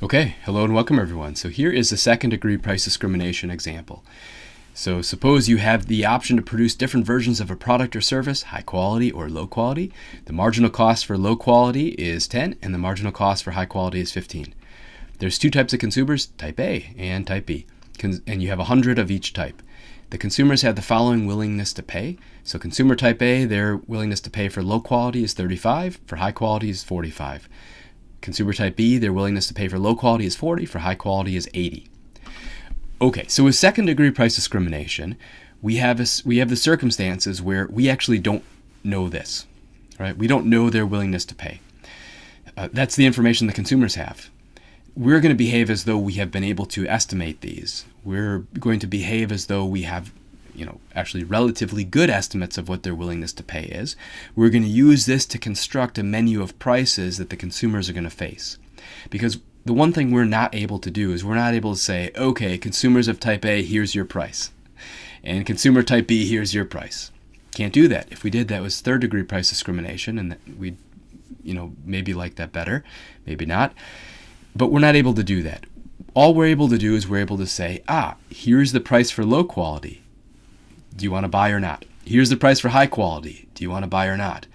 Okay, hello and welcome everyone. So here is the second degree price discrimination example. So suppose you have the option to produce different versions of a product or service, high quality or low quality. The marginal cost for low quality is 10 and the marginal cost for high quality is 15. There's two types of consumers, type A and type B, and you have 100 of each type. The consumers have the following willingness to pay. So consumer type A, their willingness to pay for low quality is 35, for high quality is 45. Consumer type B, their willingness to pay for low quality is 40, for high quality is 80. Okay, so with second degree price discrimination, we have the circumstances where we actually don't know this, right? We don't know their willingness to pay. That's the information the consumers have. We're going to behave as though we have been able to estimate these. We're going to behave as though we have actually relatively good estimates of what their willingness to pay is. We're going to use this to construct a menu of prices that the consumers are going to face. Because the one thing we're not able to do is we're not able to say, okay, consumers of type A, here's your price. And consumer type B, here's your price. Can't do that. If we did, that was third degree price discrimination, and we'd maybe like that better, maybe not. But we're not able to do that. All we're able to do is we're able to say, here's the price for low quality. Do you want to buy or not? Here's the price for high quality. Do you want to buy or not?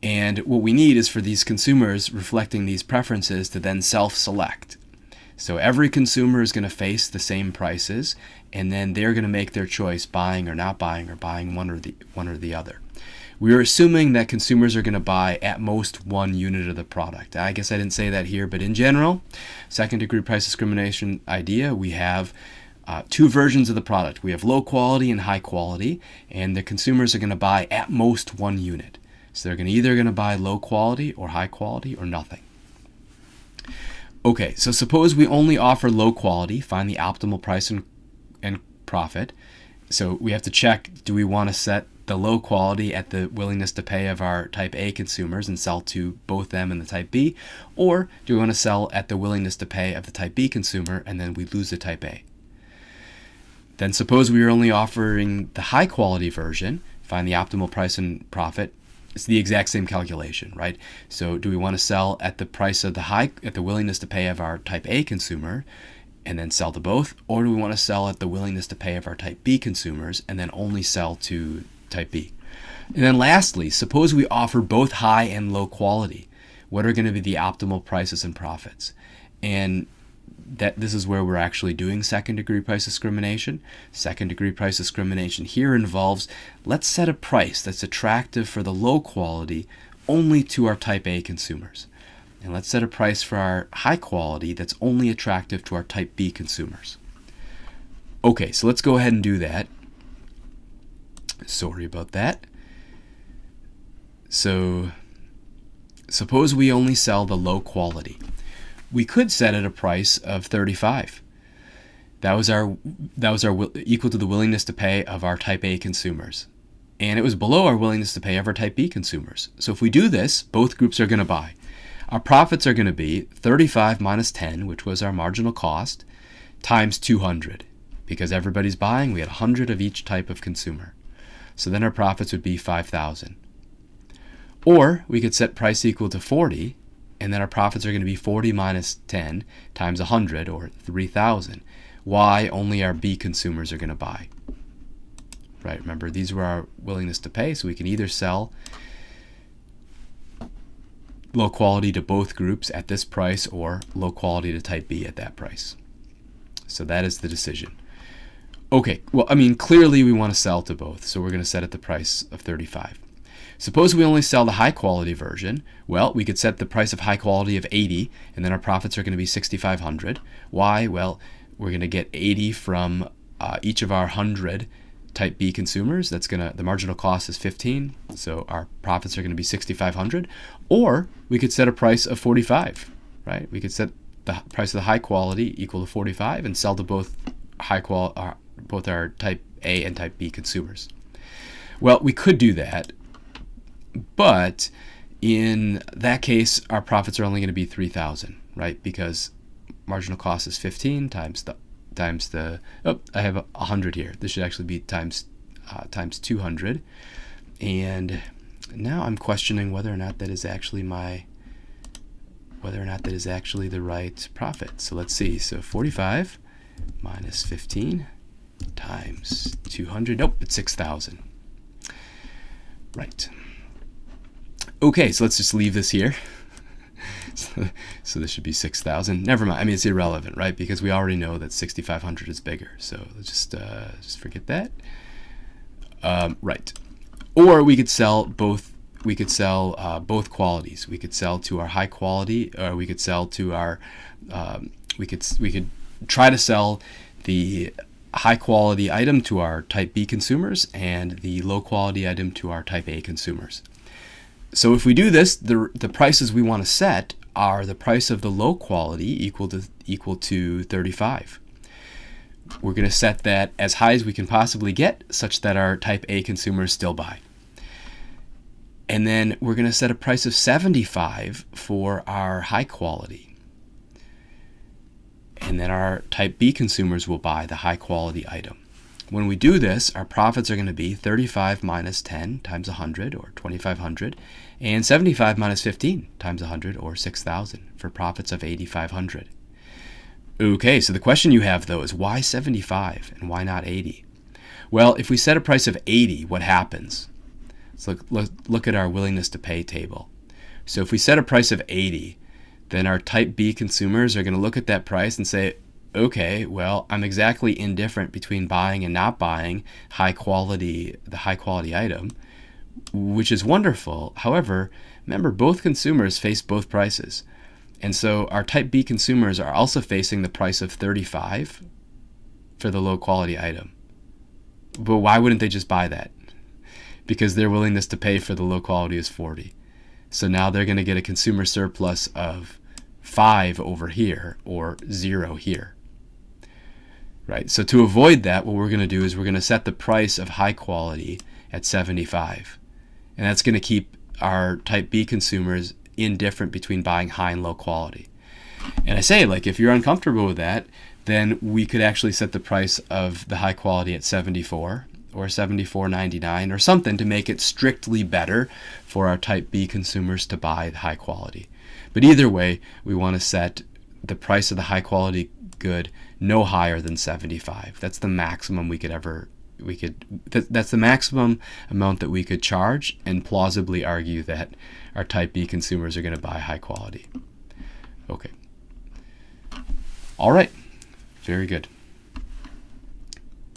And what we need is for these consumers reflecting these preferences to then self-select. So every consumer is going to face the same prices, and then they're going to make their choice, buying or not buying, or buying one or the other. We're assuming that consumers are going to buy at most one unit of the product. I guess I didn't say that here, but in general, second degree price discrimination idea, we have two versions of the product. We have low quality and high quality, and the consumers are going to buy at most one unit. So they're either going to buy low quality or high quality or nothing. Okay, so suppose we only offer low quality, find the optimal price and profit. So we have to check, do we want to set the low quality at the willingness to pay of our type A consumers and sell to both them and the type B, or do we want to sell at the willingness to pay of the type B consumer and then we lose the type A? Then suppose we are only offering the high quality version, find the optimal price and profit. It's the exact same calculation, right? So do we want to sell at the price of at the willingness to pay of our type A consumer and then sell to both? Or do we want to sell at the willingness to pay of our type B consumers and then only sell to type B? And then lastly, suppose we offer both high and low quality. What are going to be the optimal prices and profits? And this is where we're actually doing second degree price discrimination. Second degree price discrimination here involves, let's set a price that's attractive for the low quality only to our type A consumers. And let's set a price for our high quality that's only attractive to our type B consumers. Okay, so let's go ahead and do that. Sorry about that. So suppose we only sell the low quality. We could set at a price of 35. That was our equal to the willingness to pay of our type A consumers. And it was below our willingness to pay of our type B consumers. So if we do this, both groups are going to buy. Our profits are going to be 35 minus 10, which was our marginal cost, times 200. Because everybody's buying, we had 100 of each type of consumer. So then our profits would be 5,000. Or we could set price equal to 40, and then our profits are going to be 40 minus 10 times 100, or 3,000. Why? Only our B consumers are going to buy. Right? Remember, these were our willingness to pay, so we can either sell low quality to both groups at this price or low quality to type B at that price. So that is the decision. Okay, well, clearly we want to sell to both, so we're going to set at the price of 35. Suppose we only sell the high quality version. Well, we could set the price of high quality of 80, and then our profits are going to be 6,500. Why? Well, we're going to get 80 from each of our 100 type B consumers. The marginal cost is 15, so our profits are going to be 6,500. Or we could set a price of 45, right? We could set the price of the high quality equal to 45 and sell to both both our type A and type B consumers. Well, we could do that. But in that case, our profits are only going to be 3,000, right? Because marginal cost is 15 times the I have 100 here. This should actually be times 200. And now I'm questioning whether or not that is actually my whether or not that is actually the right profit. So let's see. So 45 minus 15 times 200. Nope, it's 6,000. Right. Okay, so let's just leave this here. So this should be 6,000. Never mind. I mean, it's irrelevant, right? Because we already know that 6,500 is bigger. So let's just forget that. Right. Or we could sell both. We could sell both qualities. We could sell to our high quality, or we could sell to our. We could try to sell the high quality item to our type B consumers and the low quality item to our type A consumers. So if we do this, the prices we want to set are the price of the low quality equal to 35. We're going to set that as high as we can possibly get, such that our type A consumers still buy. And then we're going to set a price of 75 for our high quality. And then our type B consumers will buy the high quality item. When we do this, our profits are going to be 35 minus 10 times 100, or 2,500, and 75 minus 15 times 100, or 6,000, for profits of 8,500. Okay, so the question you have, though, is why 75 and why not 80? Well, if we set a price of 80, what happens? So look at our willingness to pay table. So if we set a price of 80, then our type B consumers are going to look at that price and say, okay, well, I'm exactly indifferent between buying and not buying the high quality item, which is wonderful. However, remember, both consumers face both prices. And so our type B consumers are also facing the price of 35 for the low quality item. But why wouldn't they just buy that? Because their willingness to pay for the low quality is 40. So now they're going to get a consumer surplus of 5 over here, or 0 here. Right? So to avoid that, what we're going to do is we're going to set the price of high quality at 75. And that's going to keep our type B consumers indifferent between buying high and low quality. And I say, like, if you're uncomfortable with that, then we could actually set the price of the high quality at 74 or 74.99 or something to make it strictly better for our type B consumers to buy the high quality. But either way, we want to set the price of the high quality good no higher than 75. That's the maximum that's the maximum amount that we could charge and plausibly argue that our type B consumers are going to buy high quality. Okay. All right. Very good.